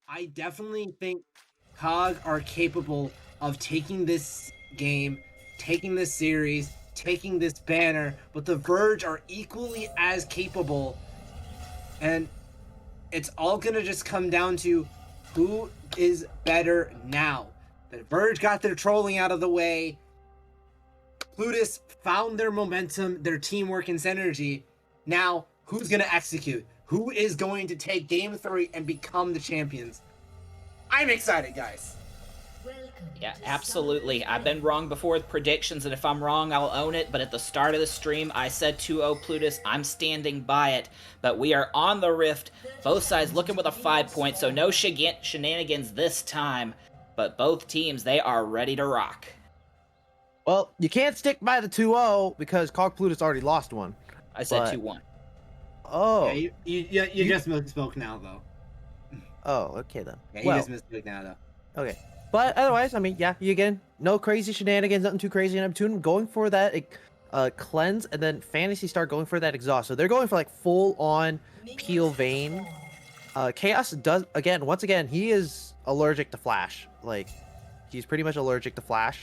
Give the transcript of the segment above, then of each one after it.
I definitely think COG are capable of taking this game, taking this series, taking this banner, but the Verge are equally as capable, and it's all gonna just come down to who is better now. The Verge got their trolling out of the way. Plutus found their momentum, their teamwork, and synergy. Now, who's gonna execute? Who is going to take Game 3 and become the champions? I'm excited, guys. Yeah, absolutely. I've been wrong before with predictions, and if I'm wrong, I'll own it. But at the start of the stream, I said 2-0 Plutus. I'm standing by it. But we are on the Rift. Both sides looking with a 5-point, so no shenanigans this time. But both teams, they are ready to rock. Well, you can't stick by the 2-0 because Cog Plutus already lost one. I said 2-1. Oh. Yeah, you just misspoke now, though. Oh, okay then. Yeah, you just misspoke now, though. Okay. But otherwise, I mean, yeah, you again, no crazy shenanigans, nothing too crazy in Neptune. Going for that cleanse, and then Fantasy Star going for that exhaust. So they're going for like full on Peel Vein. Chaos does once again, he is allergic to Flash. Like, he's pretty much allergic to Flash.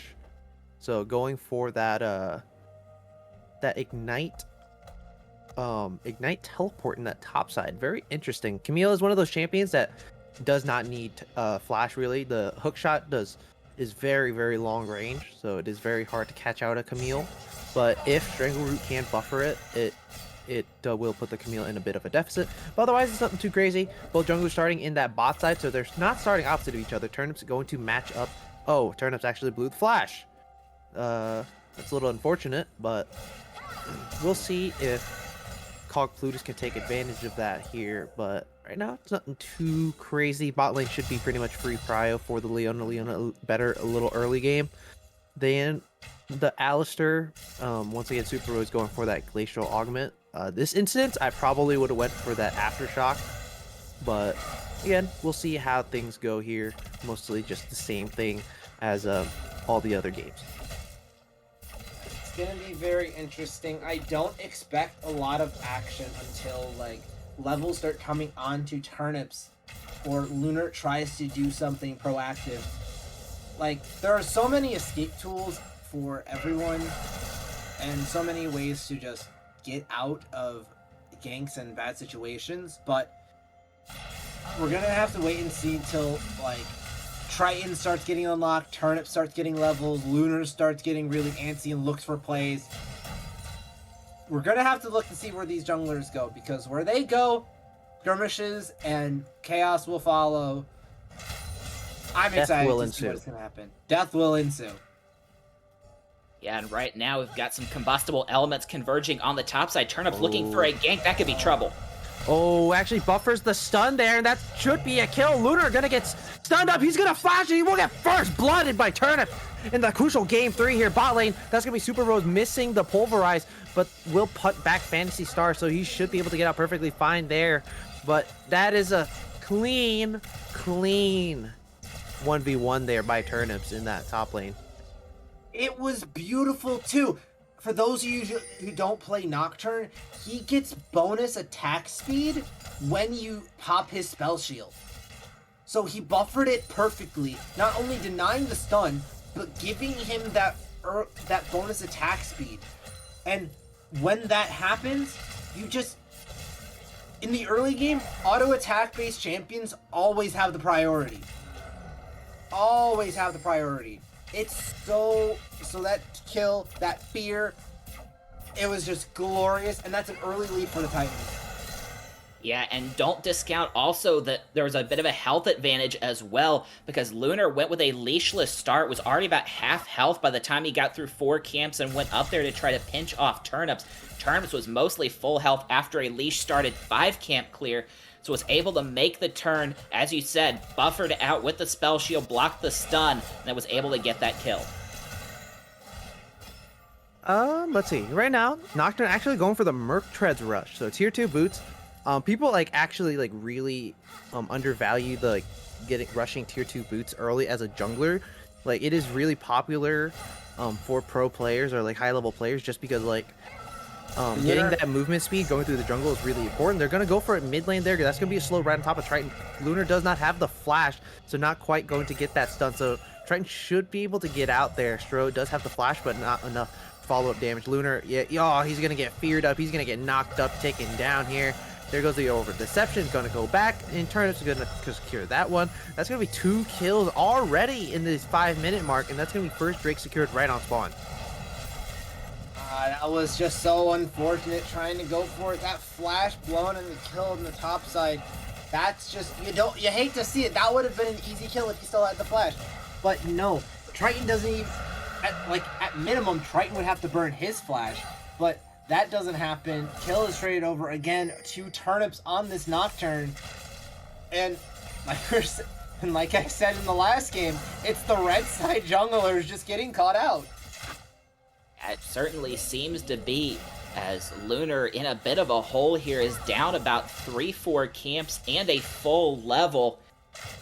So going for that that ignite teleport in that top side. Very interesting. Camille is one of those champions that does not need Flash really. The hook shot is very, very long range, so it is very hard to catch out a Camille. But if Strangle Root can buffer it, it will put the Camille in a bit of a deficit. But otherwise, it's nothing too crazy. Both junglers starting in that bot side, so they're not starting opposite of each other. Turnips going to match up. Oh, Turnips actually blew the Flash. That's a little unfortunate, but we'll see if Cog Plutus can take advantage of that here. But right now, it's nothing too crazy. Bot lane should be pretty much free prio for the Leona. Leona better a little early game. Then the Alistair, once again, Super Rose going for that Glacial Augment. This instance, I probably would have went for that Aftershock. But again, we'll see how things go here. Mostly just the same thing as all the other games. It's gonna be very interesting. I don't expect a lot of action until like levels start coming onto Turnips or Lunar tries to do something proactive. Like, there are so many escape tools for everyone and so many ways to just get out of ganks and bad situations, but we're gonna have to wait and see until like Triton starts getting unlocked, Turnip starts getting levels, Lunar starts getting really antsy and looks for plays. We're gonna have to look to see where these junglers go, because where they go, skirmishes and chaos will follow. I'm excited to see what's gonna happen. Death will ensue. Yeah, and right now we've got some combustible elements converging on the top side. Turnip looking for a gank. That could be trouble. Oh, actually buffers the stun there, and that should be a kill. Lunar gonna get stunned up. He's gonna flash, and he will get first blooded by Turnip in the crucial game 3 here. Bot lane, that's gonna be Super Rose missing the pulverize, but will put back Fantasy Star, so he should be able to get out perfectly fine there. But that is a clean 1v1 there by Turnips in that top lane. It was beautiful too. For those of you who don't play Nocturne, he gets bonus attack speed when you pop his spell shield. So he buffered it perfectly, not only denying the stun, but giving him that bonus attack speed. And when that happens, you just... In the early game, auto attack based champions always have the priority. Always have the priority. It's so that kill, that fear, it was just glorious, and that's an early lead for the Titans. Yeah, and don't discount also that there was a bit of a health advantage as well, because Lunar went with a leashless start, was already about half health by the time he got through 4 camps and went up there to try to pinch off Turnips. Turnips was mostly full health after a leash started 5 camp clear, so was able to make the turn, as you said, buffered out with the spell shield, blocked the stun, and then was able to get that kill. Let's see. Right now, Nocturne actually going for the Merc Treads Rush. So tier 2 boots. People actually really undervalue the rushing tier 2 boots early as a jungler. Like, it is really popular for pro players or high level players, just because Getting that movement speed going through the jungle is really important. They're going to go for it mid lane there. That's going to be a slow right on top of Triton. Lunar does not have the flash, so not quite going to get that stun. So Triton should be able to get out there. Stro does have the flash, but not enough follow-up damage. Lunar, yeah, oh, he's going to get feared up. He's going to get knocked up, taken down here. There goes the over. Deception is going to go back, and Turnips is going to secure that one. That's going to be 2 kills already in this 5-minute mark, and that's going to be first Drake secured right on spawn. That was just so unfortunate, trying to go for it. That flash blown and the kill on the top side. That's just, you hate to see it. That would have been an easy kill if he still had the flash. But no, Triton doesn't even, at minimum, Triton would have to burn his flash. But that doesn't happen. Kill is traded over again. 2 turnips on this Nocturne. And like I said in the last game, it's the red side junglers just getting caught out. It certainly seems to be, as Lunar in a bit of a hole here, is down about 3-4 camps and a full level,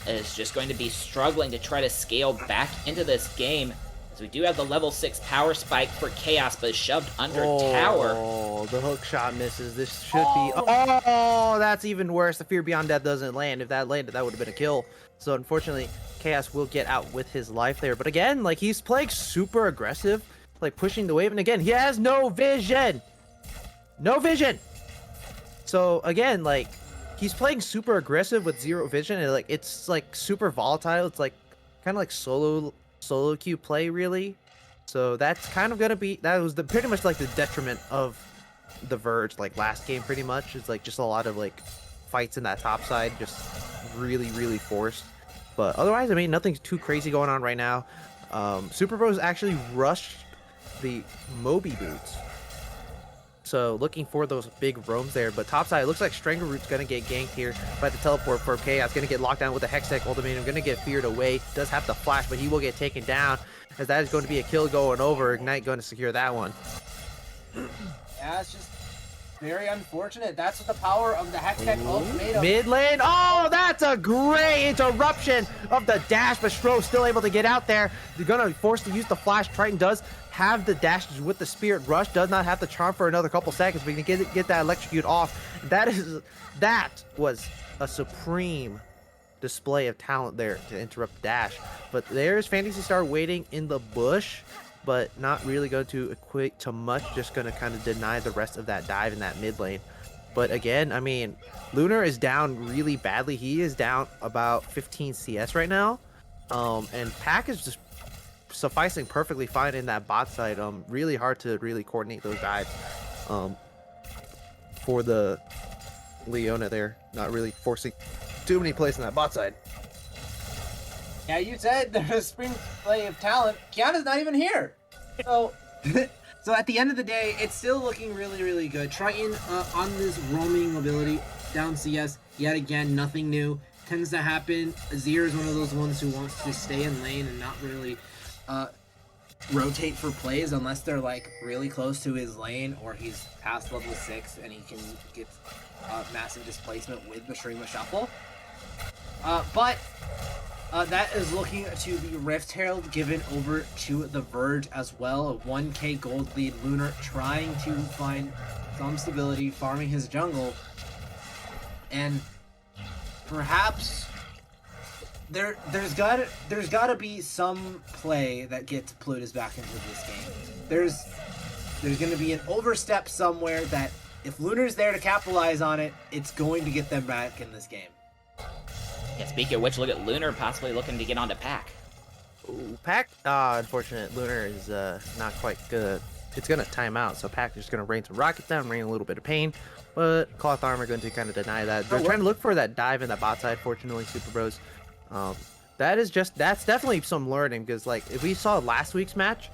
is just going to be struggling to try to scale back into this game, as we do have the level 6 power spike for Chaos, but is shoved under tower. Oh, the hook shot misses. This should be, oh, that's even worse. The Fear Beyond Death doesn't land. If that landed, that would have been a kill. So unfortunately, Chaos will get out with his life there. But again, like, he's playing super aggressive, like pushing the wave, and again, he has no vision. No vision. So again, like, he's playing super aggressive with 0 vision, and like it's like super volatile. It's like kind of like solo queue play, really. So that's kind of gonna be, that was pretty much like the detriment of TheVerge, like last game. Pretty much it's like just a lot of like fights in that top side, just really forced. But otherwise, I mean, nothing's too crazy going on right now. Super Bros actually rushed the Moby boots, so looking for those big roams there. But topside, it looks like Strangleroot's gonna get ganked here by the teleport for Chaos. Gonna get locked down with the Hextech ultimatum, gonna get feared away. Does have the flash, but he will get taken down, as that is going to be a kill going over. Ignite going to secure that one. Yeah, it's just very unfortunate. That's what the power of the Hextech ultimatum. Mid lane. Oh, that's a great interruption of the dash, but Stro still able to get out there. They're gonna be forced to use the flash. Triton does have the dash with the Spirit Rush, does not have the charm for another couple seconds, but he can get that electrocute off. That was a supreme display of talent there to interrupt dash. But there's Fantasy Star waiting in the bush, but not really going to equate to much, just going to kind of deny the rest of that dive in that mid lane. But again, I mean, Lunar is down really badly. He is down about 15 CS right now, and Pack is just sufficing perfectly fine in that bot side. Really hard to really coordinate those dives for the Leona there, not really forcing too many plays in that bot side. Yeah, you said there's a spring play of talent. Kiana's not even here. So so at the end of the day, it's still looking really good. Triton on this roaming mobility down CS, yet again, nothing new. Tends to happen. Azir is one of those ones who wants to stay in lane and not really rotate for plays unless they're like really close to his lane, or he's past level 6 and he can get massive displacement with the Stream of Shuffle. But that is looking to be Rift Herald given over to TheVerge as well. A 1k gold lead. Lunar trying to find some stability, farming his jungle, and perhaps there's gotta be some play that gets Plutus back into this game. There's gonna be an overstep somewhere that if Lunar's there to capitalize on it, it's going to get them back in this game. Yeah, speaking of which, look at Lunar possibly looking to get onto Pack. Ooh, Pack, unfortunate. Lunar is not quite good. It's gonna time out, so Pack is just gonna rain some rockets down, rain a little bit of pain, but Cloth Armor going to kind of deny that. They're trying to look for that dive in that bot side. Fortunately, Super Bros, that's definitely some learning, because like if we saw last week's match,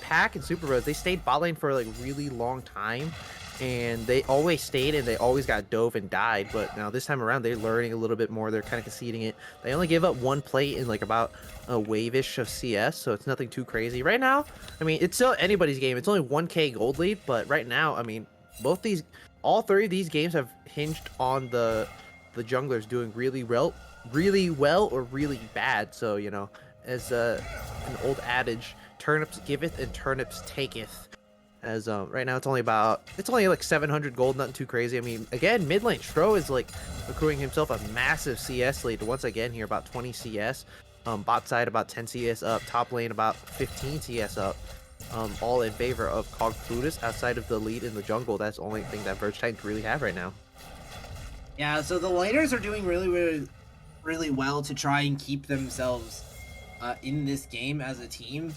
Pack and Super Bros, they stayed bot lane for like a really long time, and they always stayed and they always got dove and died. But now this time around, they're learning a little bit more. They're kind of conceding it. They only gave up 1 plate in like about a wave-ish of CS, so it's nothing too crazy right now. I mean, it's still anybody's game. It's only 1k gold lead, but right now, I mean, all 3 of these games have hinged on the junglers doing really well or really bad. So, you know, as an old adage, turnips giveth and turnips taketh. as right now it's only like 700 gold, nothing too crazy. I mean, again, mid lane Stro is like accruing himself a massive CS lead once again here, about 20 CS. Bot side about 10 CS up, top lane about 15 CS up. All in favor of Cog Plutus. Outside of the lead in the jungle, that's the only thing that Verge Titans really have right now. Yeah, so the laners are doing really well to try and keep themselves in this game as a team.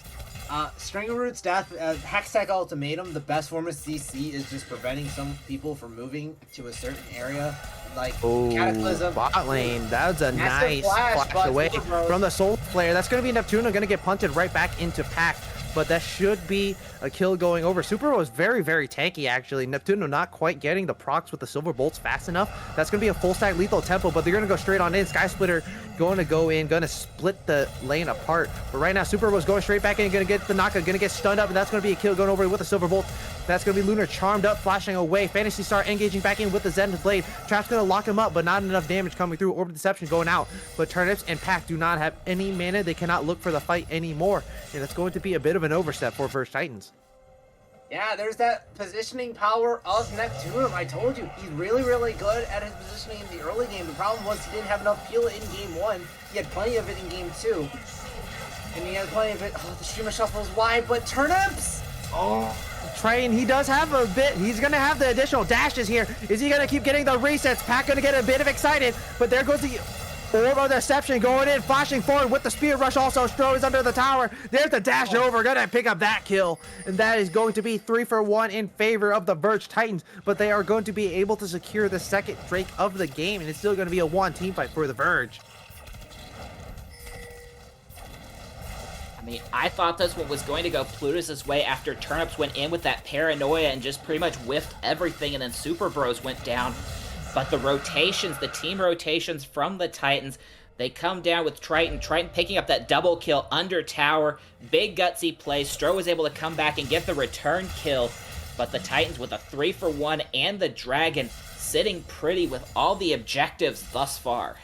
Strangleroot's death, Hextech Ultimatum, the best form of CC is just preventing some people from moving to a certain area. Like Cataclysm. Bot lane. That was a nice flash away from the Soul Flare. That's going to be Neptuno going to get punted right back into pack. But that should be a kill going over. Super was very, very tanky, actually. Neptuno not quite getting the procs with the Silver Bolts fast enough. That's going to be a full stack lethal tempo, but they're going to go straight on in. Sky Splitter going to go in, going to split the lane apart. But right now, Super was going straight back in, going to get the knockout, going to get stunned up, and that's going to be a kill going over with the Silver Bolt. That's going to be Lunar charmed up, flashing away. Fantasy Star engaging back in with the Zenith Blade. Trap's going to lock him up, but not enough damage coming through. Orb of Deception going out. But Turnips and Pack do not have any mana. They cannot look for the fight anymore. And it's going to be a bit of an overstep for Verge Titans. Yeah, there's that positioning power of Neptune. I told you, he's really, really good at his positioning in the early game. The problem was he didn't have enough peel in game 1. He had plenty of it in game 2. And he has plenty of it. Oh, the streamer shuffle is wide, but Turnips! Oh, Train, he does have a bit. He's going to have the additional dashes here. Is he going to keep getting the resets? Pack going to get a bit of excited, but there goes the Orb of Deception going in, flashing forward with the Spear Rush also. Stro is under the tower. There's the dash over. Going to pick up that kill, and that is going to be 3 for 1 in favor of the Verge Titans, but they are going to be able to secure the second Drake of the game, and it's still going to be a 1 team fight for the Verge. I mean, I thought this one was going to go Plutus' way after Turnips went in with that paranoia and just pretty much whiffed everything, and then Super Bros went down. But the rotations, the team rotations from the Titans, they come down with Triton. Triton picking up that double kill under tower. Big gutsy play. Stro was able to come back and get the return kill. But the Titans with a 3 for 1 and the Dragon sitting pretty with all the objectives thus far.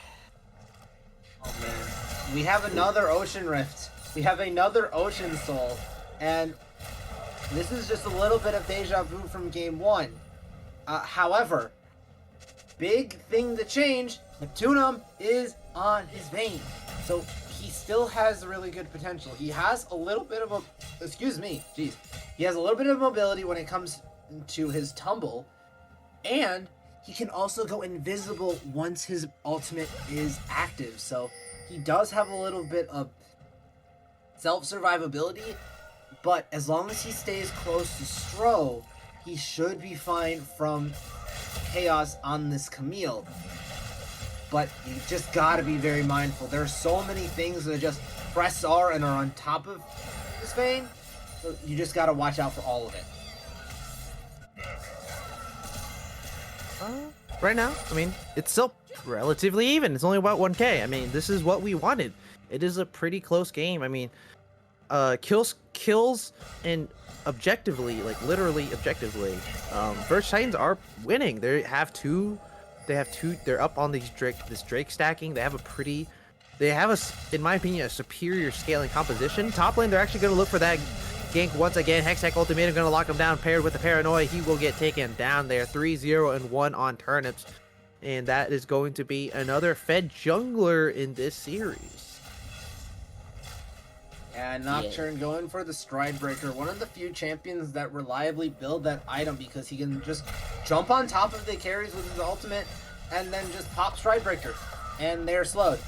Oh man. We have another Ocean Rift. We have another Ocean Soul. And this is just a little bit of deja vu from game 1. However, big thing to change, Neptunum is on his vein. So he still has really good potential. He has a little bit of He has a little bit of mobility when it comes to his tumble. And he can also go invisible once his ultimate is active. So he does have a little bit of self-survivability. But as long as he stays close to Stro, he should be fine from chaos on this Camille. But you just gotta be very mindful. There are so many things that just press R and are on top of this vein, so you just gotta watch out for all of it. Right now, I mean, it's still relatively even. It's only about 1k. I mean, this is what we wanted. It is a pretty close game. I mean, kills and objectively, like literally objectively, Verge Titans are winning. They're up on this Drake stacking. They have in my opinion, a superior scaling composition. Top lane, they're actually going to look for that gank once again. Hextech Ultimatum going to lock him down, paired with the Paranoia. He will get taken down there. 3-0 and 1 on Turnips, and that is going to be another Fed jungler in this series. Yeah, Nocturne going for the Stride Breaker. One of the few champions that reliably build that item because he can just jump on top of the carries with his ultimate and then just pop Stride Breaker. And they're slowed.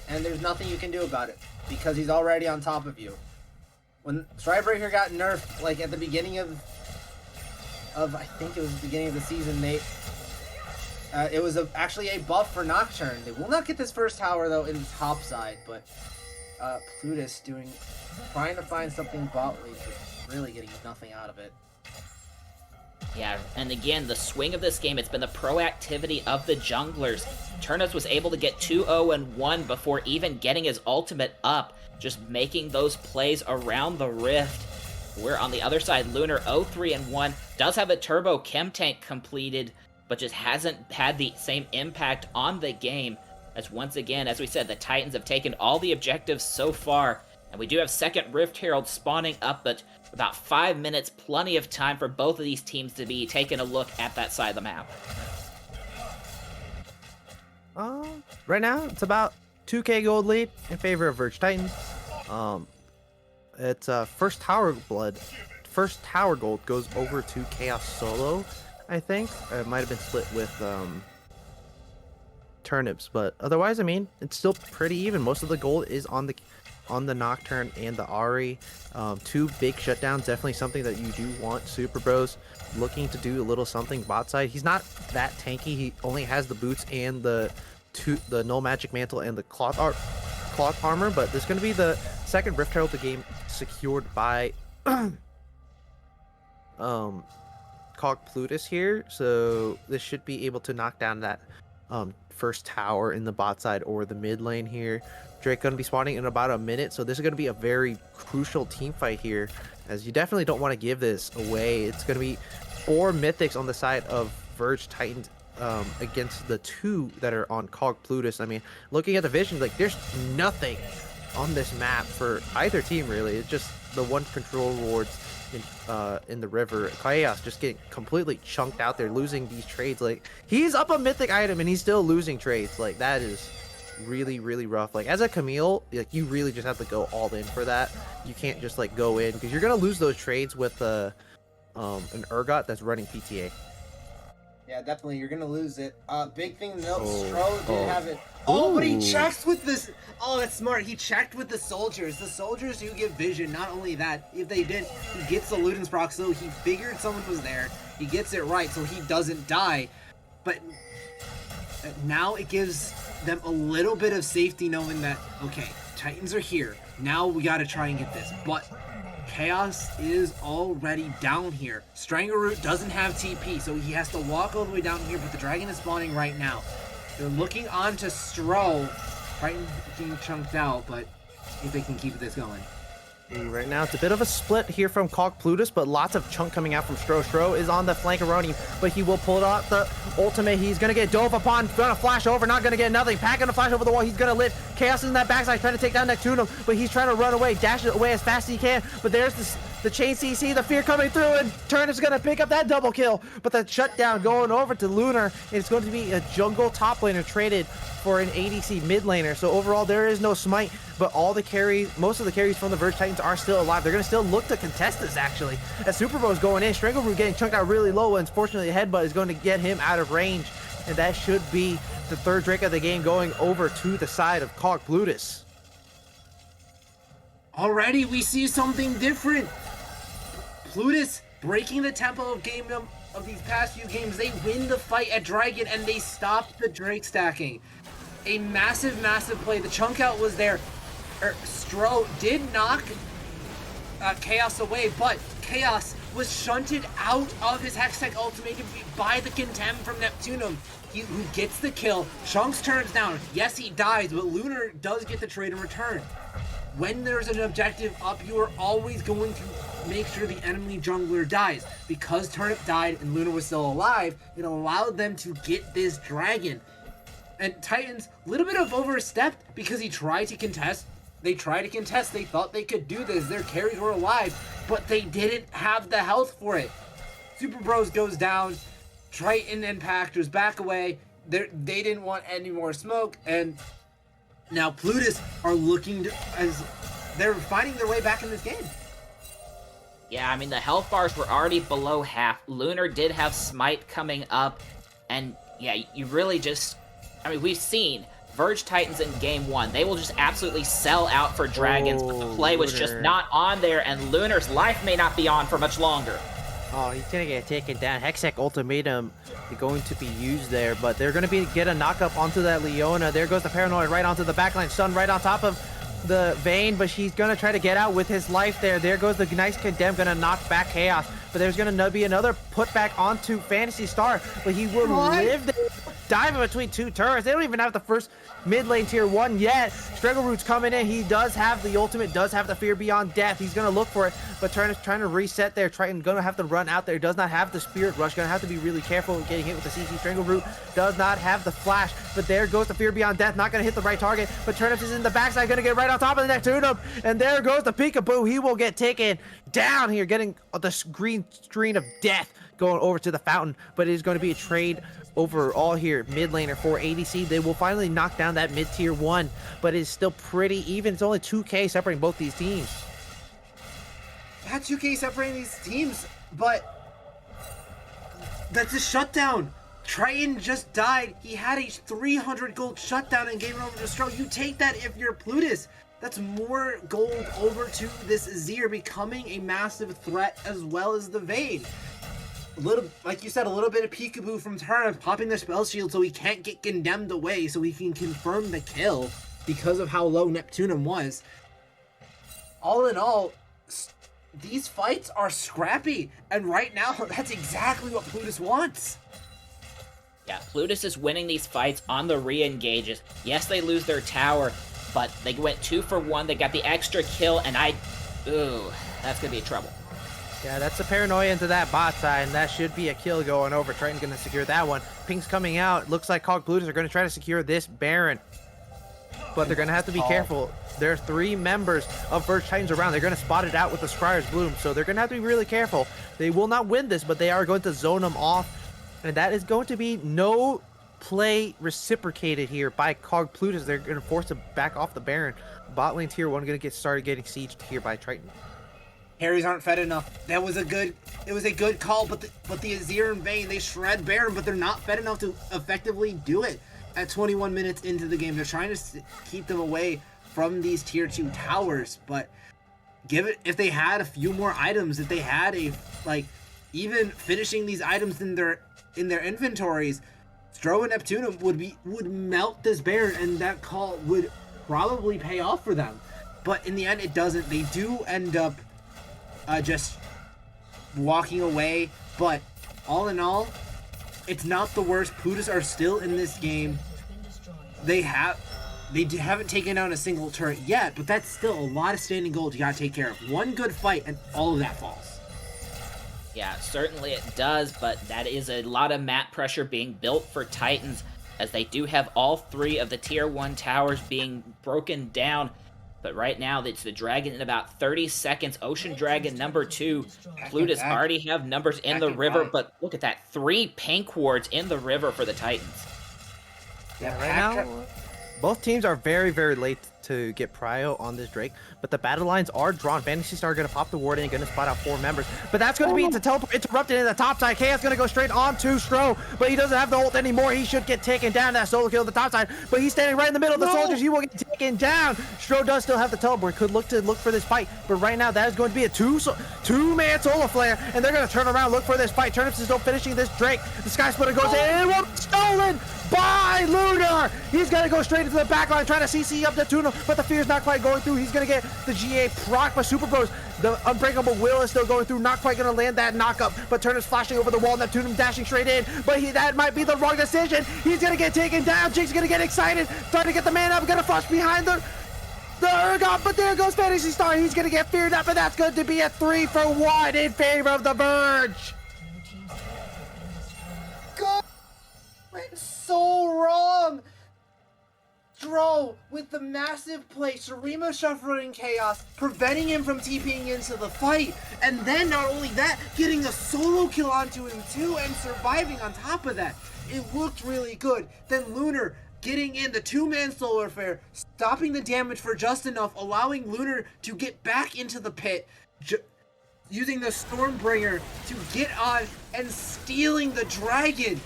And there's nothing you can do about it because he's already on top of you. When Stride Breaker got nerfed, like at the beginning of I think it was the beginning of the season, it was actually a buff for Nocturne. They will not get this first tower though in the top side, but Plutus trying to find something bot lane, but really getting nothing out of it. Yeah, and again, the swing of this game, it's been the proactivity of the junglers. Turnips was able to get 2-0 and 1 before even getting his ultimate up, just making those plays around the rift. Where on the other side, Lunar 0-3 and 1 does have a turbo chem tank completed, but just hasn't had the same impact on the game. As once again, as we said, the Titans have taken all the objectives so far, and we do have second Rift Herald spawning up, but About 5 minutes, plenty of time for both of these teams to be taking a look at that side of the map. Right now it's about 2k gold lead in favor of Verge Titans. It's first tower gold goes over to Chaos Solo, I think. It might have been split with turnips, but otherwise, I mean, it's still pretty even. Most of the gold is on the Nocturne and the Ari. 2 big shutdowns, definitely something that you do want. Super Bros looking to do a little something bot side. He's not that tanky. He only has the boots and the null magic mantle and the cloth armor, but there's going to be the second Rift Herald of the game secured by Cog Plutus here, so this should be able to knock down that first tower in the bot side or the mid lane here. Drake going to be spawning in about a minute, so this is going to be a very crucial team fight here, as you definitely don't want to give this away. It's going to be 4 mythics on the side of Verge Titans against the 2 that are on Cog Plutus. I mean, looking at the vision, like, there's nothing on this map for either team really. It's just the 1 control wards in the river. Chaos just getting completely chunked out there, losing these trades. Like, he's up a mythic item and he's still losing trades. Like, that is really, really rough. Like, as a Camille, like, you really just have to go all in for that. You can't just like go in, because you're gonna lose those trades with an Urgot that's running PTA. Yeah, definitely, you're gonna lose it. Big thing to note, Stro did have it. Oh, but he checked with this. Oh, that's smart. He checked with the soldiers. The soldiers do get vision. Not only that, if they didn't, he gets the Luden's proc, so he figured someone was there. He gets it right, so he doesn't die. But now it gives them a little bit of safety, knowing that, okay, Titans are here. Now we gotta try and get this. But Chaos is already down here. Strangleroot doesn't have TP, so he has to walk all the way down here, but the dragon is spawning right now. They're looking on to Stro. Triton being chunked out, but if they can keep this going. Right now, it's a bit of a split here from Cog Plutus, but lots of chunk coming out from Stro. Stro is on the flank around him, but he will pull out the ultimate. He's going to get dove upon, going to flash over, not going to get nothing. Pack going to flash over the wall. He's going to live. Chaos is in that backside, trying to take down Neptunum, but he's trying to run away, dash it away as fast as he can. But there's the chain CC, the fear coming through, and Turnip's going to pick up that double kill. But the shutdown going over to Lunar. It's going to be a jungle top laner traded for an ADC mid laner. So overall, there is no smite, but all the carries, most of the carries from the Verge Titans are still alive. They're going to still look to contest this, actually. As Super Bowl is going in, Strangleroot getting chunked out really low, and unfortunately, Headbutt is going to get him out of range. And that should be the 3rd Drake of the game going over to the side of Cog Plutus. Already, we see something different. Plutus breaking the tempo of these past few games. They win the fight at Dragon, and they stop the Drake stacking. A massive, massive play. The chunk out was there. Stro did knock Chaos away, but Chaos was shunted out of his Hextech ultimatum by the Contempt from Neptunum, who gets the kill. Chunks turns down. Yes, he dies, but Lunar does get the trade in return. When there's an objective up, you are always going to make sure the enemy jungler dies. Because Turnip died and Lunar was still alive, it allowed them to get this dragon. And Titans, a little bit of overstepped because he tried to contest. They tried to contest. They thought they could do this. Their carries were alive, but they didn't have the health for it. Super Bros goes down. Triton and Pactors back away. They didn't want any more smoke, and now Plutus are looking to, as they're finding their way back in this game. Yeah, I mean, the health bars were already below half. Lunar did have Smite coming up, and yeah, you really just... I mean, we've seen Verge Titans in game 1. They will just absolutely sell out for dragons, but the play was just not on there, and Lunar's life may not be on for much longer. Oh, he's gonna get taken down. Hextech ultimatum is going to be used there, but they're gonna get a knockup onto that Leona. There goes the Paranoid right onto the backline. Stun right on top of the Vayne, but she's gonna try to get out with his life there. There goes the nice Condemn, gonna knock back Chaos, but there's gonna be another putback onto Fantasy Star, but he will live there. Dive in between 2 turrets. They don't even have the first mid lane tier 1 yet. Strangleroot's coming in. He does have the ultimate, does have the fear beyond death. He's gonna look for it, but trying to reset there. Gonna have to run out there. Does not have the spirit rush. Gonna have to be really careful with getting hit with the CC. Strangleroot does not have the flash, but there goes the fear beyond death. Not gonna hit the right target, but Turnips is in the backside, gonna get right on top of the Neptunum, and there goes the Peekaboo. He will get taken down here, getting the green screen of death going over to the fountain, but it is going to be a trade overall here. Mid laner for ADC. They will finally knock down that mid tier 1, but it's still pretty even. It's only 2k separating both these teams. Yeah, 2k separating these teams, but that's a shutdown. Triton just died. He had a 300 gold shutdown and gave it over to Stro. You take that if you're Plutus. That's more gold over to this Azir, becoming a massive threat as well as the Vayne. A little, like you said, a little bit of peekaboo from Turnip, popping their spell shield so he can't get condemned away, so he can confirm the kill because of how low Neptunum was. All in all, these fights are scrappy, and right now, that's exactly what Plutus wants. Yeah, Plutus is winning these fights on the re-engages. Yes, they lose their tower, but they went 2 for 1. They got the extra kill, and ooh, that's gonna be trouble. Yeah, that's a paranoia into that bot side, and that should be a kill going over. Triton's gonna secure that one. Pink's coming out. Looks like Cog Plutus are gonna try to secure this Baron, but they're gonna have to be careful. There are 3 members of Verge Titans around. They're gonna spot it out with the Scryer's Bloom, so they're gonna have to be really careful. They will not win this, but they are going to zone them off, and that is going to be no play reciprocated here by Cog Plutus. They're gonna force to back off the Baron. Bot lane tier 1 gonna get started getting sieged here by Triton. Carries aren't fed enough. It was a good call, but the Azir and Vayne, they shred Baron, but they're not fed enough to effectively do it at 21 minutes into the game. They're trying to keep them away from these tier 2 towers, but if they had a few more items, if they had even finishing these items in their inventories, Stro and Neptunum would melt this Baron, and that call would probably pay off for them. But in the end, it doesn't. They do end up just walking away, but all in all, it's not the worst. Plutus are still in this game. They haven't taken down a single turret yet, but that's still a lot of standing gold you gotta take care of. One good fight and all of that falls. Yeah, certainly it does, but that is a lot of map pressure being built for Titans, as they do have all 3 of the tier 1 towers being broken down. But right now, it's the Dragon in about 30 seconds. Ocean Dragon number 2. Plutus already have numbers in the river, but look at that. 3 pink wards in the river for the Titans. Yeah, right now, both teams are very, very late to get prio on this Drake, but the battle lines are drawn. Fantasy Star going to pop the ward and going to spot out 4 members, but that's going to be interrupted in the top side. Chaos going to go straight on to Stro, but he doesn't have the ult anymore. He should get taken down. That solo kill on the top side, but he's standing right in the middle of the soldiers. He will get taken down. Stro does still have the teleport. Could look for this fight, but right now that is going to be a two-man solo flare, and they're going to turn around, look for this fight. Turnips is still finishing this Drake. The Sky Splitter goes in, and it will be stolen by Lunar. He's going to go straight into the backline, trying to CC up Neptunum, but the fear's not quite going through. He's going to get the GA proc by Super Bros. The Unbreakable Will is still going through, not quite going to land that knockup, but Turnip's flashing over the wall. Neptunum dashing straight in, but that might be the wrong decision. He's going to get taken down. Jinx going to get excited, trying to get the man up, going to flash behind the Urgot, but there goes Fantasy Star. He's going to get feared up, and that's going to be a 3 for 1 in favor of the Verge. God, went so wrong. Stro with the massive play, Shurima shuffling chaos, preventing him from TPing into the fight, and then not only that, getting a solo kill onto him too, and surviving on top of that. It looked really good. Then Lunar getting in the 2-man solar flare, stopping the damage for just enough, allowing Lunar to get back into the pit, using the Stormbringer to get on and stealing the dragon.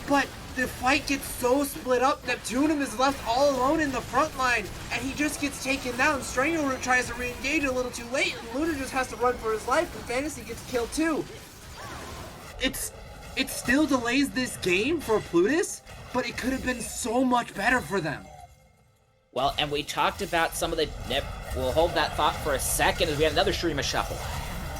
But the fight gets so split up, Neptunum is left all alone in the front line, and he just gets taken down. Strangleroot tries to re-engage a little too late, and Lunar just has to run for his life, and Fantasy gets killed too. It still delays this game for Plutus, but it could have been so much better for them. Well, and we talked about some of the... We'll hold that thought for a second as we have another Shurima shuffle.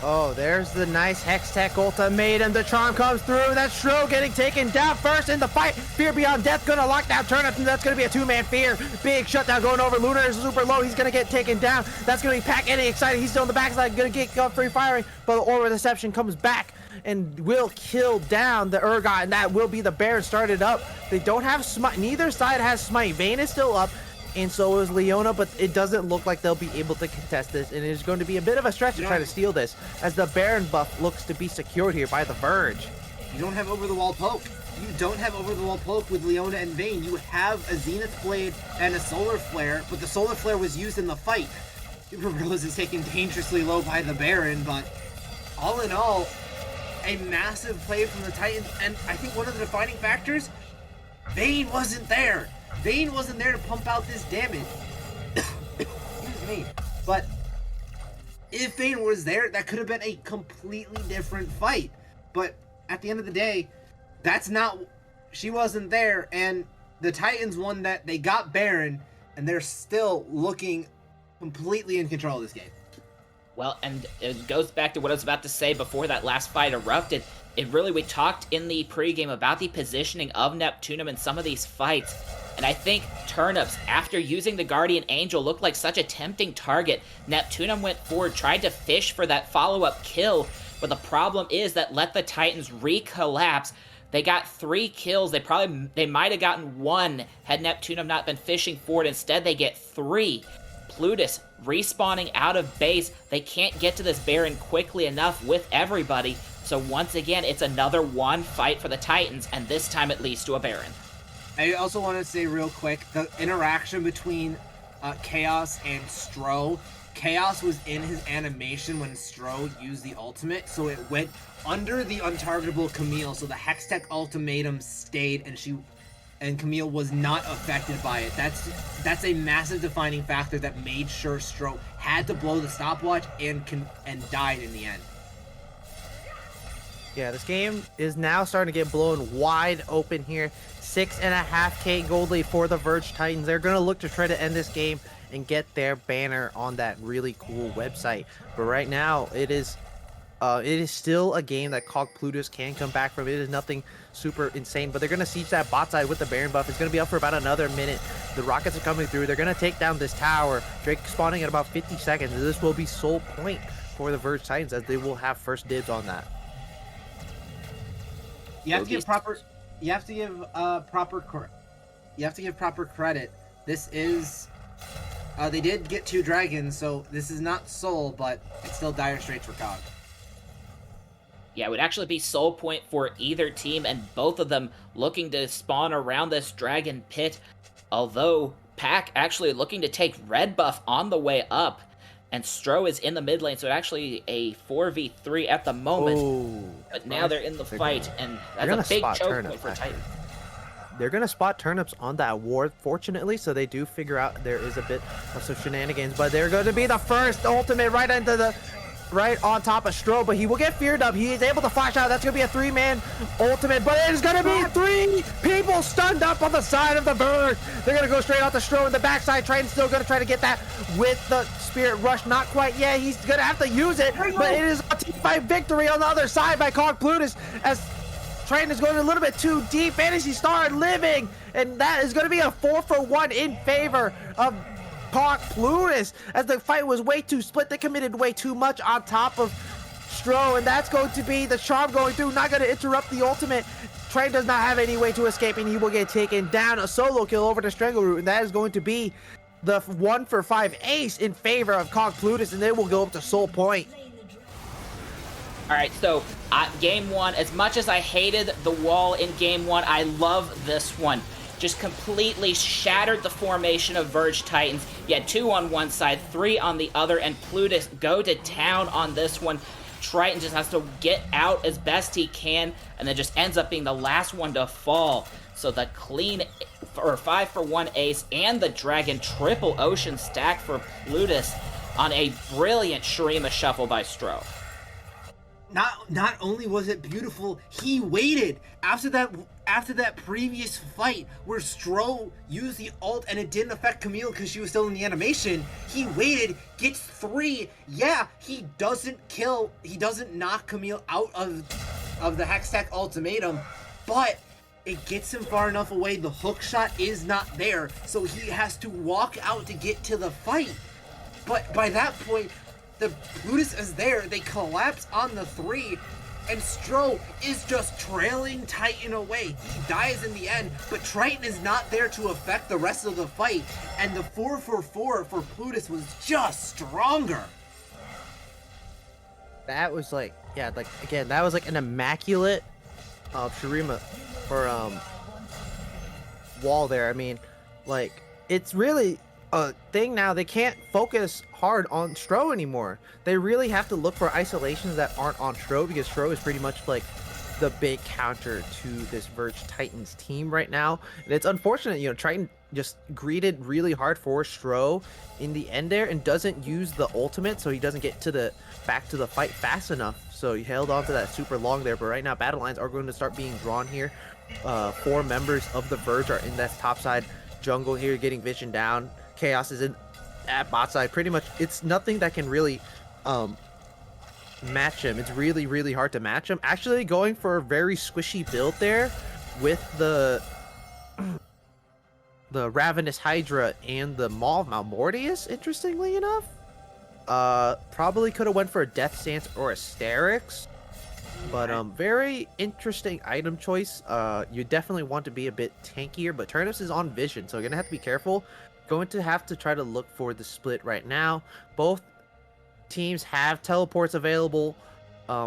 Oh, there's the nice Hex Tech ultimatum. The charm comes through. That's Stro getting taken down first in the fight. Fear Beyond Death gonna lock down Turnip, and that's gonna be a two-man Fear. Big shutdown going over. Lunar is super low. He's gonna get taken down. That's gonna be Pack getting excited. He's still on the backside, gonna get free firing, but the Aura Deception comes back and will kill down the Urgot, and that will be the Baron started up. They don't have Smite. Neither side has Smite. Vayne is still up, and so is Leona, but it doesn't look like they'll be able to contest this, and it is going to be a bit of a stretch to try to steal this, as the Baron buff looks to be secured here by TheVerge. You don't have over-the-wall poke. You don't have over-the-wall poke with Leona and Vayne. You have a Zenith Blade and a Solar Flare, but the Solar Flare was used in the fight. Rose is taken dangerously low by the Baron, but all in all, a massive play from the Titans, and I think one of the defining factors, Vayne wasn't there. Vayne wasn't there to pump out this damage. Excuse me. But if Vayne was there, that could have been a completely different fight. But at the end of the day, that's not... She wasn't there, and the Titans won that. They got Baron, and they're still looking completely in control of this game. Well, and it goes back to what I was about to say before that last fight erupted. We talked in the pregame about the positioning of Neptunum in some of these fights. And I think Turnips, after using the Guardian Angel, looked like such a tempting target. Neptunum went forward, tried to fish for that follow-up kill, but the problem is that let the Titans recollapse. They got 3 kills. They might have gotten 1 had Neptunum not been fishing for it. Instead, they get 3. Plutus respawning out of base. They can't get to this Baron quickly enough with everybody. So once again, it's another 1 fight for the Titans, and this time it leads to a Baron. I also want to say real quick, the interaction between Chaos and Stro. Chaos was in his animation when Stro used the ultimate, so it went under the untargetable Camille, so the Hextech ultimatum stayed, and Camille was not affected by it. That's a massive defining factor that made sure Stro had to blow the stopwatch and died in the end. Yeah, this game is now starting to get blown wide open here. 6.5k gold lead for the Verge Titans. They're going to look to try to end this game and get their banner on that really cool website. But right now, it is still a game that Cog Plutus can come back from. It is nothing super insane, but they're going to siege that bot side with the Baron buff. It's going to be up for about another minute. The rockets are coming through. They're going to take down this tower. Drake spawning at about 50 seconds. And this will be sole point for the Verge Titans, as they will have first dibs on that. You have to give proper credit. This is they did get 2 dragons, so this is not soul, but it's still dire straits for Cog. Yeah, it would actually be soul point for either team, and both of them looking to spawn around this dragon pit. Although Pack actually looking to take red buff on the way up, and Stro is in the mid lane, so actually a 4v3 at the moment. Oh, but now they're in the fight, and that's a big choke point for Titan. They're going to spot Turnips on that ward, fortunately, so they do figure out there is a bit of some shenanigans, but they're going to be the first ultimate right on top of Stro, but he will get feared up. He is able to flash out. That's going to be a 3-man ultimate, but it is going to be 3 people stunned up on the side of the bird. They're going to go straight out to Stro in the backside. Triton's still going to try to get that with the Spirit Rush. Not quite yet. He's going to have to use it, but it is a team-fight victory on the other side by Cog Plutus, as Triton is going a little bit too deep. Phantasy Star living, and that is going to be a 4-for-1 in favor of Cog Plutus, as the fight was way too split. They committed way too much on top of Stro, and that's going to be the charm going through, not going to interrupt the ultimate. Triton does not have any way to escape, and he will get taken down. A solo kill over to Strangleroot, and that is going to be the 1-for-5 ace in favor of Cog Plutus, and they will go up to soul point. All right, so game 1, as much as I hated the wall in game 1, I love this one. Just completely shattered the formation of Verge Titans. You had 2 on one side, 3 on the other, and Plutus go to town on this one. Triton just has to get out as best he can, and then just ends up being the last one to fall. So the clean, or 5-for-1 ace, and the Dragon triple ocean stack for Plutus on a brilliant Shurima shuffle by Stro. Not only was it beautiful, he waited. After that after that previous fight where Stro used the ult and it didn't affect Camille because she was still in the animation, he waited, gets 3. Yeah, he doesn't knock Camille out of the Hextech ultimatum, but it gets him far enough away. The hook shot is not there, so he has to walk out to get to the fight. But by that point, the Plutus is there, they collapse on the 3, and Stro is just trailing Titan away. He dies in the end, but Triton is not there to affect the rest of the fight, and the 4-for-4 for Plutus was just stronger. That was like, yeah, like again, that was like an immaculate Shurima or wall there. I mean, like, it's really a thing now. They can't focus hard on Stro anymore. They really have to look for isolations that aren't on Stro, because Stro is pretty much like the big counter to this Verge Titans team right now. And it's unfortunate, you know, Triton just greeted really hard for Stro in the end there and doesn't use the ultimate, so he doesn't get to back to the fight fast enough. So he held on to that super long there, but right now battle lines are going to start being drawn here. 4 members of the Verge are in that top side jungle here, getting vision down. Chaos is in at bot side. Pretty much, it's nothing that can really match him. It's really, really hard to match him. Actually going for a very squishy build there with the Ravenous Hydra and the Maul Malmortius, interestingly enough. Probably could have went for a Death Stance or a Sterix, but very interesting item choice. You definitely want to be a bit tankier, but Turnips is on vision, so you're gonna have to be careful. Going to have to try to look for the split right now. Both teams have teleports available.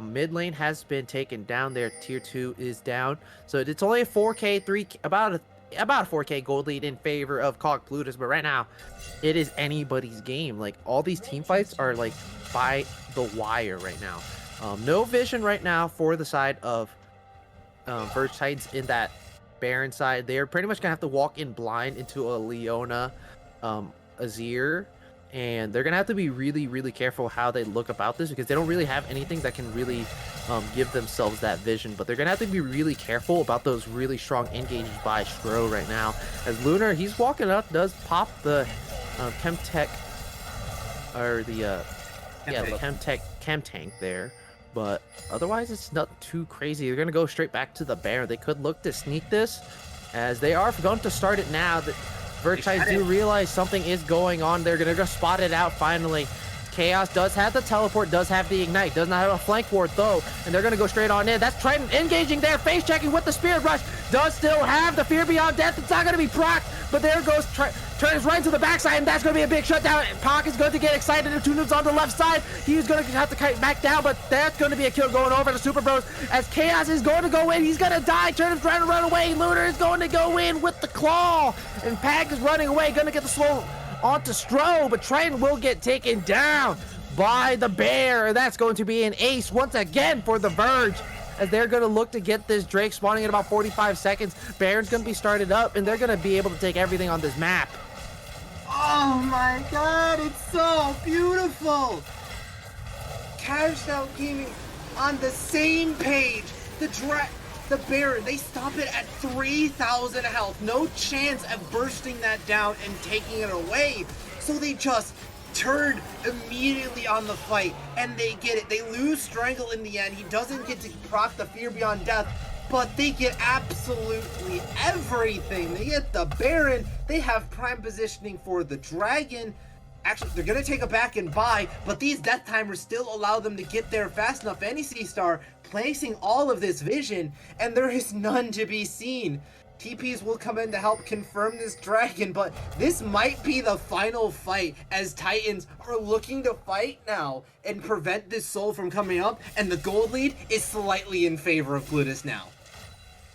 Mid lane has been taken down there. Tier 2 is down, so it's only a 4k about a 4k gold lead in favor of Cog Plutus, but right now it is anybody's game. Like, all these team fights are like by the wire right now. No vision right now for the side of Verge Titans in that Baron side. They're pretty much gonna have to walk in blind into a Leona Azir, and they're gonna have to be really, really careful how they look about this, because they don't really have anything that can really give themselves that vision. But they're gonna have to be really careful about those really strong engages by Stro right now, as Lunar, he's walking up, does pop the Chemtech, or the Chem Tank there, but otherwise it's not too crazy. They're gonna go straight back to the Baron. They could look to sneak this, as they are going to start it now. The Verge Titans do realize something is going on. They're gonna go spot it out finally. Chaos does have the teleport, does have the ignite, does not have a flank ward though, and they're gonna go straight on in. That's Triton engaging there, face checking with the Spirit Rush, does still have the Fear Beyond Death. It's not gonna be proc, but there goes turns right to the backside, and that's gonna be a big shutdown. Pac is going to get excited, and 2 noobs on the left side. He's gonna have to kite back down, but that's gonna be a kill going over to Super Bros, as Chaos is going to go in. He's gonna die. Turnip's trying to run away. Lunar is going to go in with the claw, and Pac is running away, gonna get the slow onto Stro, but Triton will get taken down by the Bear. That's going to be an ace once again for the Verge, as they're going to look to get this Drake spawning in about 45 seconds. Baron's going to be started up, and they're going to be able to take everything on this map. Oh my god, it's so beautiful! Cashed Out Gaming on the same page. The Baron, they stop it at 3,000 health. No chance of bursting that down and taking it away. So they just turned immediately on the fight, and they get it. They lose Strangle in the end. He doesn't get to proc the Fear Beyond Death, but they get absolutely everything. They get the Baron. They have prime positioning for the Dragon. Actually, they're going to take a back and buy, but these death timers still allow them to get there fast enough. Any C-Star placing all of this vision, and there is none to be seen. TPs will come in to help confirm this Dragon, but this might be the final fight, as Titans are looking to fight now and prevent this soul from coming up, and the gold lead is slightly in favor of Plutus now.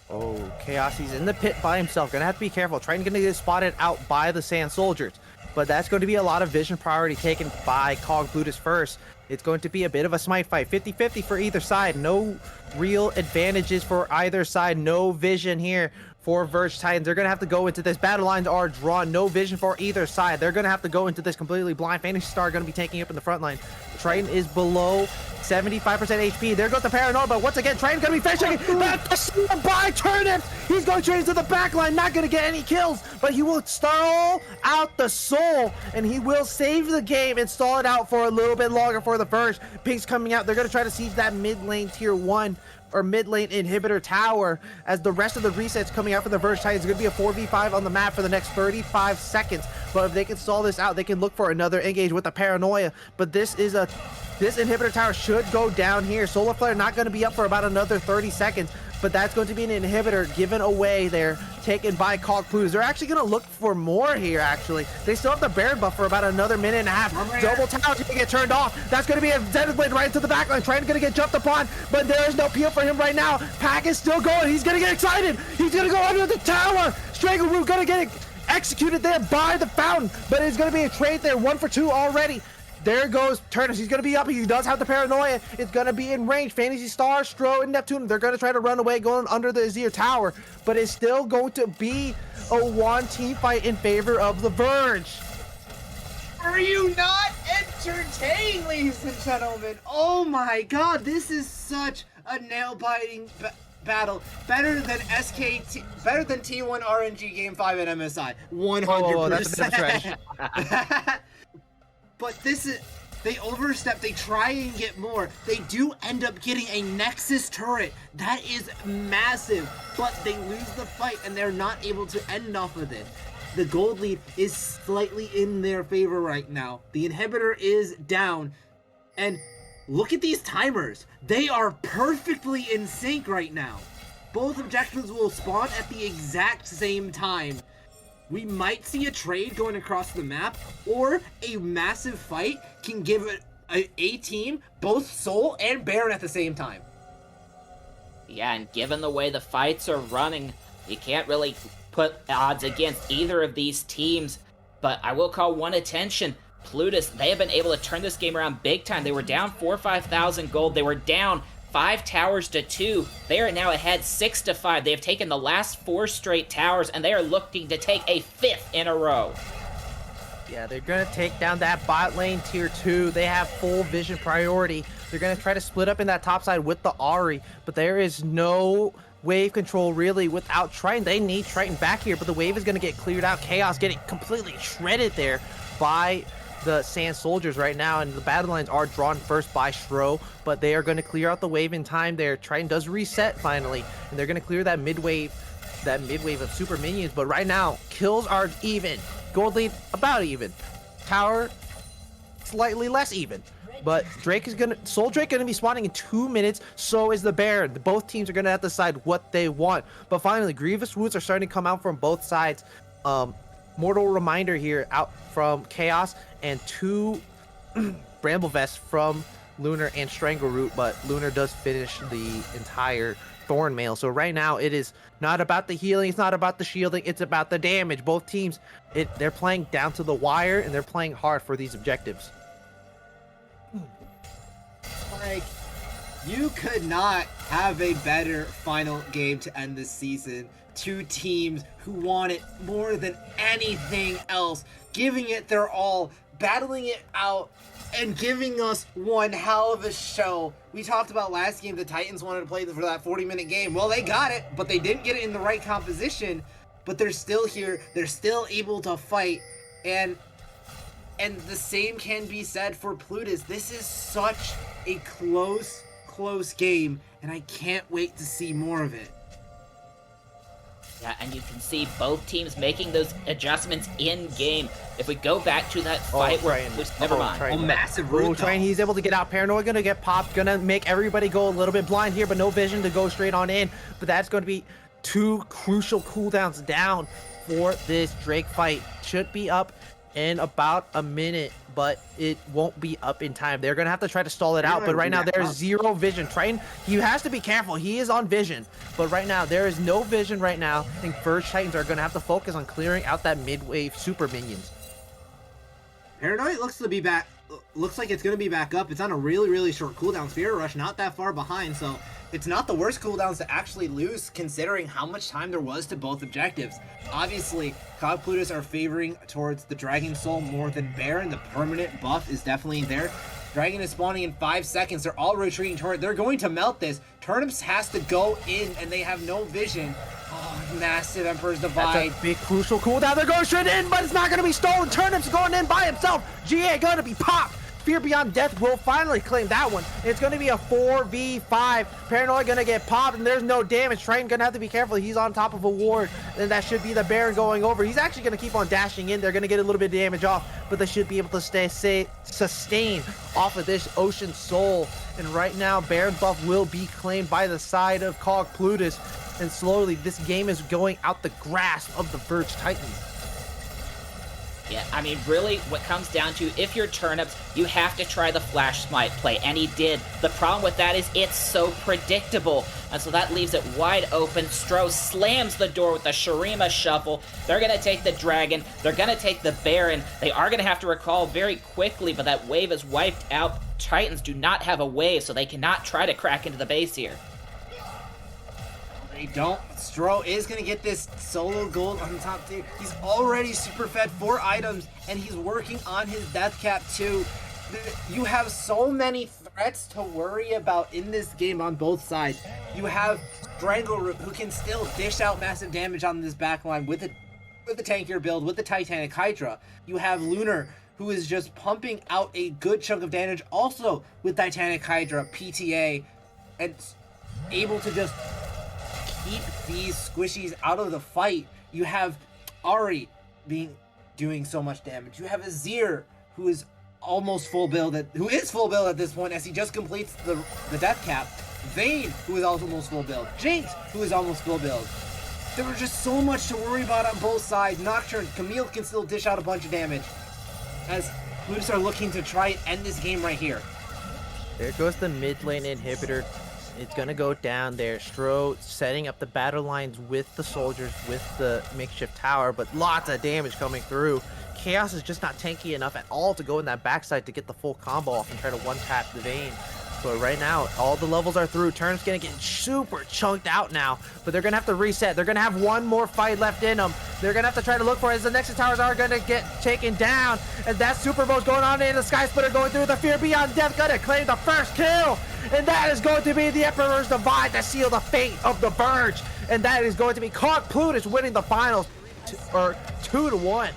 Oh, Chaos, he's in the pit by himself. Gonna have to be careful. Trying to get spotted out by the Sand Soldiers. But that's going to be a lot of vision priority taken by Cog Plutus first. It's going to be a bit of a smite fight. 50-50 for either side. No real advantages for either side. No vision here for Verge Titans. They're going to have to go into this. Battle lines are drawn. No vision for either side. They're going to have to go into this completely blind. Fantasy Star going to be taking up in the front line. Triton is below 75% HP. There goes the Paranoia, but once again, Triton's going to be finishing. That's by Turnips. He's going straight into the back line. Not going to get any kills, but he will stall out the soul, and he will save the game and stall it out for a little bit longer for the Verge. Pink's coming out. They're going to try to siege that mid lane tier 1 or mid lane inhibitor tower as the rest of the resets coming out for the Verge Titans. It's going to be a 4v5 on the map for the next 35 seconds. But if they can stall this out, they can look for another engage with the Paranoia. But this inhibitor tower should go down here. Solar Flare not going to be up for about another 30 seconds. But that's going to be an inhibitor given away there, taken by Plutus. They're actually going to look for more here, actually. They still have the Baron buff for about another minute and a half. Double tower going to get turned off. That's going to be a Zenith Blade right into the backline. Triton's going to get jumped upon, but there is no peel for him right now. Pack is still going. He's going to get excited. He's going to go under the tower. Strangleroot going to get executed there by the Fountain, but it's going to be a trade there. 1 for 2 already. There goes Turnips. He's going to be up. He does have the Paranoia. It's going to be in range. Fantasy Star, Stro, and Neptune, they're going to try to run away going under the Azir Tower. But it's still going to be a 1-team fight in favor of the Verge. Are you not entertained, ladies and gentlemen? Oh my god, this is such a nail-biting battle. Better than better than T1 RNG Game 5 at MSI. 100%. Oh, that's a bit of a stretch. But this is, they overstep, they try and get more. They do end up getting a Nexus turret. That is massive, but they lose the fight and they're not able to end off of it. The gold lead is slightly in their favor right now. The inhibitor is down, and look at these timers. They are perfectly in sync right now. Both objectives will spawn at the exact same time. We might see a trade going across the map, or a massive fight can give a team both Soul and Baron at the same time. Yeah, and given the way the fights are running, you can't really put odds against either of these teams. But I will call one attention. Plutus, they have been able to turn this game around big time. They were down 4,000 or 5,000 gold. They were down 5 towers to 2. They are now ahead 6 to 5. They have taken the last 4 straight towers, and they are looking to take a 5th in a row. Yeah, they're going to take down that bot lane tier 2. They have full vision priority. They're going to try to split up in that top side with the Ahri, but there is no wave control really without Triton. They need Triton back here, but the wave is going to get cleared out. Chaos getting completely shredded there by the Sand Soldiers right now, and the battle lines are drawn first by Stro, but they are going to clear out the wave in time there. Triton does reset finally, and they're going to clear that mid wave of super minions, but right now kills are even. Gold lead about even. Tower slightly less even. But Soul Drake gonna be spawning in 2 minutes, so is the Baron. Both teams are gonna have to decide what they want. But finally, Grievous Wounds are starting to come out from both sides. Mortal Reminder here out from Chaos, and 2 Bramble Vests from Lunar and Strangleroot, but Lunar does finish the entire Thorn Mail. So right now it is not about the healing, it's not about the shielding, it's about the damage. Both teams, they're playing down to the wire, and they're playing hard for these objectives. Like, you could not have a better final game to end this season. 2 teams who want it more than anything else, giving it their all, battling it out, and giving us one hell of a show. We talked about last game, the Titans wanted to play for that 40-minute game. Well, they got it, but they didn't get it in the right composition. But they're still here. They're still able to fight. And the same can be said for Plutus. This is such a close game, and I can't wait to see more of it. Yeah, and you can see both teams making those adjustments in-game. If we go back to that fight never mind. Massive root. Triton, he's able to get out. Paranoia gonna get popped, gonna make everybody go a little bit blind here, but no vision to go straight on in. But that's going to be 2 crucial cooldowns down for this Drake fight. Should be up in about a minute, but it won't be up in time. They're gonna have to try to stall it out, but right now there's 0 vision. Triton, he has to be careful. He is on vision, but right now there is no vision right now. I think Verge Titans are gonna have to focus on clearing out that mid-wave super minions. Paranoid looks to be back. Looks like it's gonna be back up. It's on a really short cooldown. Spirit Rush not that far behind, so it's not the worst cooldowns to actually lose, considering how much time there was to both objectives. Obviously, COG Plutus are favoring towards the Dragon Soul more than Baron. The permanent buff is definitely there. Dragon is spawning in 5 seconds. They're all retreating toward it. They're going to melt this. Turnips has to go in, and they have no vision. Oh, massive Emperor's Divide. That's a big crucial cooldown. They're going straight in, but it's not going to be stolen. Turnips going in by himself. GA going to be popped. Fear Beyond Death will finally claim that one. It's going to be a 4v5. Paranoid going to get popped, and there's no damage. Triton going to have to be careful. He's on top of a ward, and that should be the Baron going over. He's actually going to keep on dashing in. They're going to get a little bit of damage off, but they should be able to sustain off of this Ocean Soul. And right now, Baron's buff will be claimed by the side of COG Plutus, and slowly this game is going out the grasp of the Verge Titans. Yeah, I mean, really, what comes down to, if you're Turnips, you have to try the Flash Smite play, and he did. The problem with that is it's so predictable, and so that leaves it wide open. Stro slams the door with the Shurima Shuffle. They're going to take the Dragon. They're going to take the Baron. They are going to have to recall very quickly, but that wave is wiped out. Titans do not have a wave, so they cannot try to crack into the base here. They don't. Stro is going to get this solo gold on the top tier. He's already super fed 4 items, and he's working on his death cap too. You have so many threats to worry about in this game on both sides. You have Strangleroot, who can still dish out massive damage on this backline with the tankier build, with the Titanic Hydra. You have Lunar, who is just pumping out a good chunk of damage also with Titanic Hydra, PTA, and able to just keep these squishies out of the fight. You have Ari doing so much damage. You have Azir, who is almost full build at this point, as he just completes the death cap. Vayne, who is almost full build. Jinx, who is almost full build. There was just so much to worry about on both sides. Nocturne, Camille can still dish out a bunch of damage, as Plutus are looking to try and end this game right here. There goes the mid lane inhibitor. It's gonna go down there. Stro setting up the battle lines with the soldiers, with the makeshift tower, but lots of damage coming through. Chaos is just not tanky enough at all to go in that backside to get the full combo off and try to one-tap the Vayne. But right now, all the levels are through. Turnip's gonna get super chunked out now, but they're gonna have to reset. They're gonna have one more fight left in them. They're gonna have to try to look for it, as the Nexus towers are gonna get taken down. And that Super Bowl's going on in the Sky Splitter going through. The Fear Beyond Death gonna claim the first kill. And that is going to be the Emperor's Divide to seal the fate of the Verge. And that is going to be COG Plutus winning the finals, or 2-1.